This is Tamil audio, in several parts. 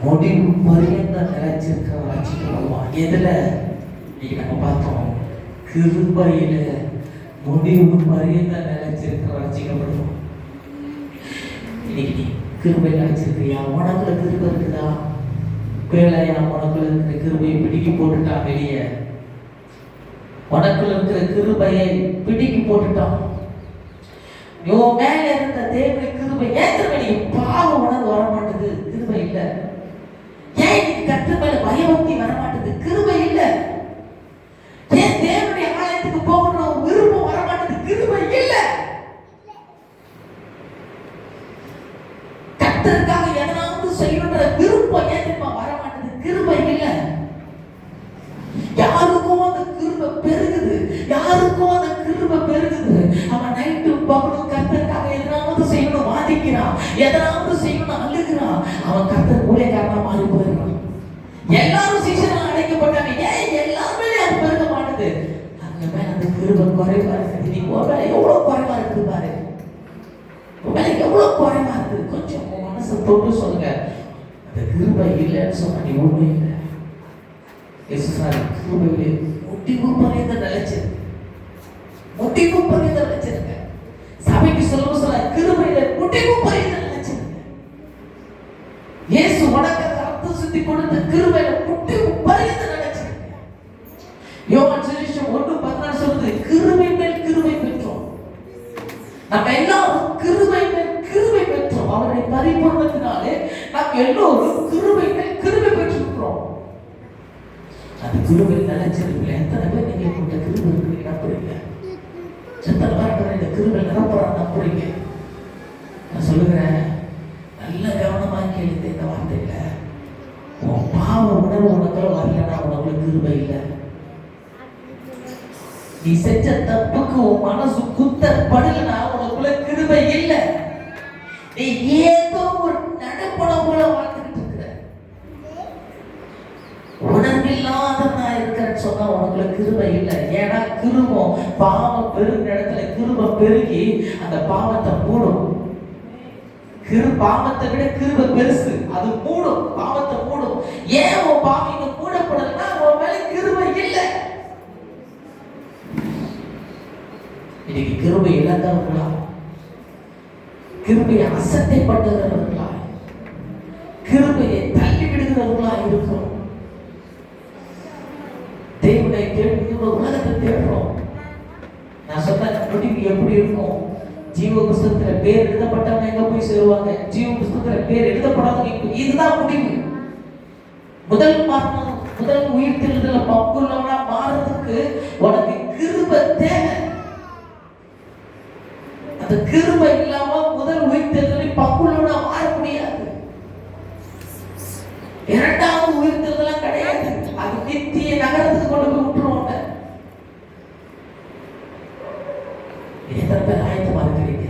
முடிவு பரியந்த நிலைச்சிருக்கிற ரட்சிக்கப்படுவான். எதுல? இன்னைக்கு நம்ம பார்த்தோம், கிருபையில முடிவு பரியந்த நிலைச்சிருக்கிற ரட்சிக்கப்படுவான். இன்னைக்கு நீ கிருபை நினைச்சிருக்கிறியா? உனக்குள்ள கிருபை இருக்குதா? வேலையா உனக்குள்ள இருக்கிற கிருபையை பிடிக்கி போட்டுட்டான் வெளியே. உனக்குள்ள இருக்கிற கிருபையை பிடிக்கி போட்டுட்டான். மேல இருந்த தேவனுடைய கிருபை ஏன் பாவம் உனக்கு வரமாட்டது? கிருபை இல்ல. ஏன் இன்னைக்கு கர்த்தர் மேல பயபக்தி வரமாட்டது? கிருபை இல்ல. ஏன் தேவனுடைய ஆலயத்துக்கு போகணும் விருப்பம் வரமாட்டது? கிருபை இல்ல. கர்த்தருக்காக எதனாவது செய்யணுன்ற விருப்பம் ஏன் வரமாட்டது? கிருபை இல்ல. யாருக்கும் அந்த கிருபை பெருகுது, யாருக்கும் அந்த கிருபை பெருகுது. அவன் நைட்டு பகலும் கர்த்தருக்காக எதனாவது செய்யணும் வாதிக்கிறான், எதனாவது செய்யணும் அழுகிறான். அவன் கர்த்தர் ஊழியக்காரனா மாறி போயிடுறான். எல்லாரும் சீசனா அழைக்கப்பட்டாங்க. ஏன் எல்லாருமே அது பெருக மாட்டுது? அங்க மேல அந்த கிருபை குறைவா இருக்குது. நீ ஒருவேளை எவ்வளவு குறைவா இருக்குது பாரு, ஒருவேளை எவ்வளவு குறைவா இருக்குது. கொஞ்சம் மனசை தொட்டு சொல்லுங்க, அந்த கிருபை இல்லைன்னு சொன்னா நீ ஒண்ணு இல்லை. கிருபையிலே முடிவு பரியந்த நிலைச்சிருக்கு, முடிவு பரியந்த நிலைச்சிருக்க. சபைக்கு சொல்ல கிருபையில முடிவு பரியந்த நிலைச்சிருக்க. இயேசு உனக்கு அர்த்தம் சுத்தி கொடுத்த கிருபையில முடிவு பரியந்த நிலைச்சிருக்க. யோவான் சுவிசேஷம் 1:14 சொல்லுது, கிருபை மேல் கிருபை பெற்றோம். நம்ம எல்லாரும் கிருபை மேல் கிருபை பெற்றோம். அவருடைய பரிபூரணத்தினாலே நாம் எல்லோரும் கிருபை மேல் கிருபை பெற்றிருக்கிறோம். அந்த கிருபை நினைச்சிருக்கீங்க. எத்தனை பேர் நீங்க இந்த கிருபை இருக்கு நம்புறீங்க? எத்தனை பேர் இந்த கிருபை நிரப்புறாங்க நம்புறீங்க? நான் சொல்லுகிறேன், நல்ல கவனமா கேளுங்க இந்த வார்த்தையில. உன் பாவ உணர்வு உனக்குள்ள வரலன்னா உனக்குள்ள கிருபை இல்லை. நீ செஞ்ச தப்புக்கு உன் மனசு குத்தப்படலன்னா உனக்குள்ள கிருபை இல்லை. நீ ஏதோ ஒரு நடப்படம் போல வாழ்ந்துட்டு இருக்கிற, உணர்வில்லாதவனா இருக்கிறன்னு சொன்னா உனக்குள்ள கிருபை இல்லை. ஏன்னா கிருபம் பாவம் பெருகிற இடத்துல கிருபை பெருகி அந்த பாவத்தை மூடும். பாவத்தை விட கிருபை பெருசு, அது மூடும், பாவத்தை மூடும். ஏன் உன் பாவம் இங்க மூடப்படலன்னா உன் மேல கிருபை இல்லை. இன்னைக்கு கிருபை இழந்தவர்களா, கிருபையை அசட்டைப்பட்டவர்களா, கிருபையை தள்ளி விடுகிறவர்களா இருக்கிறோம். தேவனை கேட்டு உலகத்தை தேடுறோம். நான் சொன்ன முடிவு எப்படி இருக்கும்? ஜீவ புஸ்தகத்துல பேர் எழுதப்பட்டவங்க எங்க போய் சேருவாங்க? ஜீவ புஸ்தகத்துல பேர் எழுதப்படாதவங்க இதுதான் முடிவு. முதல் உயிர்த்தெழுதல பங்குள்ளவனா மாறதுக்கு உனக்கு கிருபை தேவை. அந்த கிருபை இல்லாம முதல் உயிர்த்தெழுதலை பங்குள்ளவனா மாற முடியாது. இரண்டாவது உயிர்த்தெழுதலாம் கிடையாது. அது நித்திய நகரத்துக்கு கொண்டு போய் விட்டுருவாங்க. எத்தனை பேர் ஆயத்தமா இருக்கிறீங்க?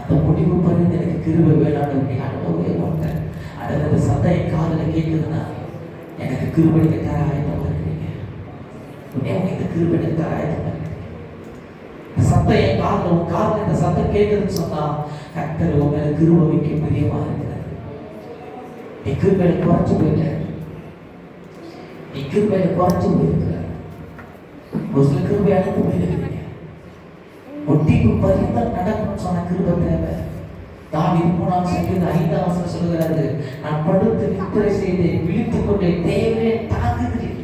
அந்த முடிவு பறிந்து எனக்கு கிருபை வேளாண் அனுபவமே மாட்டேன். அடுத்த சந்தை காதல கேட்குதுன்னா எனக்கு கிருபை தர ஆயத்தமா இருக்கிறீங்க. இந்த கிருபை தர ஆயத்தமா இருக்கிறீங்க. சத்தம் என் காதல உன் காதல இந்த சத்தம் கேட்குதுன்னு சொன்னா கர்த்தர் உன் மேல கிருபை வைக்க பிரியமா இருக்கிறார். நீ கிருபையில குறைச்சு போயிட்ட, நீ கிருபையில குறைச்சு போயிருக்கிற, ஒரு சில கிருபை அழைத்து போயிருக்கிறீங்க. ஒட்டிக்கு பரிந்த நடக்கணும்னு சொன்ன கிருபை தேவை. தாவீது 3:5 சொல்லுகிறாரு, நான் படுத்து நித்திரை செய்தேன், விழித்துக் கொண்டே தேவனே தாங்குகிறேன்.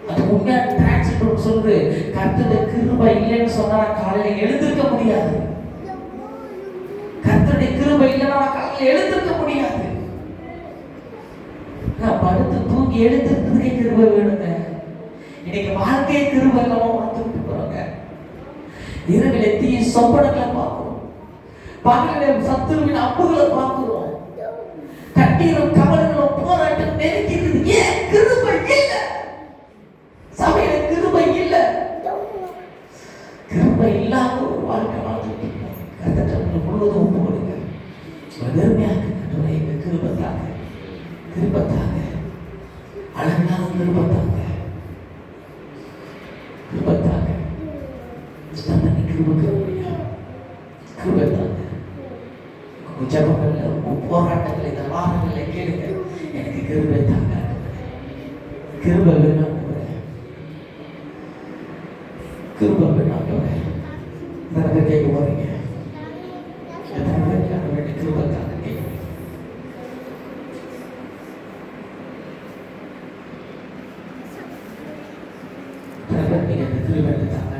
அது உண்மையான டிரான்ஸ்லேட் சொல்லுது, கர்த்தருடைய கிருபை இல்லைன்னு சொன்னா காலையில எழுந்திருக்க முடியாது. கர்த்தருடைய கிருபை இல்லைன்னா காலையில எழுந்திருக்க முடியாது. நான் படுத்து தூங்கி எழுந்திருக்கிறதுக்கே கிருபை வேணுங்க. இன்னைக்கு வாழ்க்கையை கிருபை இல்லாம வந்துட்டு போறாங்க. இரவிலே தீய சொப்பனங்களை பார்க்கிறோம், பகலிலே சத்துருவின் அம்புகளை பார்க்கிறோம், கண்ணீரும் கவலைகளும் போராட்டம் நெருக்கிறது. ஏன்? கிருபை இல்லை. சபையில கிருபை இல்லை. கிருபை இல்லாத ஒரு வாழ்க்கை வாழ்ந்துட்டு கர்த்தர் முழுவதும் ஒப்பு கொடுங்க. வெறுமையாக எங்க கிருபத்தாங்க, கிருபத்தாங்க, அழகான கிருபத்தாங்க, கிருபத்தாங்க. கிருபத்தாங்க. ஜபங்கள்ல போராட்டங்கள் இந்த வாரங்களை கேளுங்க. கிருபை தாங்க. கிருபை வேணும், கிருபை வேணும். நிறைய கேட்க போறீங்க. கிருபை தாங்க கேட்க. நீங்க கிருபை தாங்க.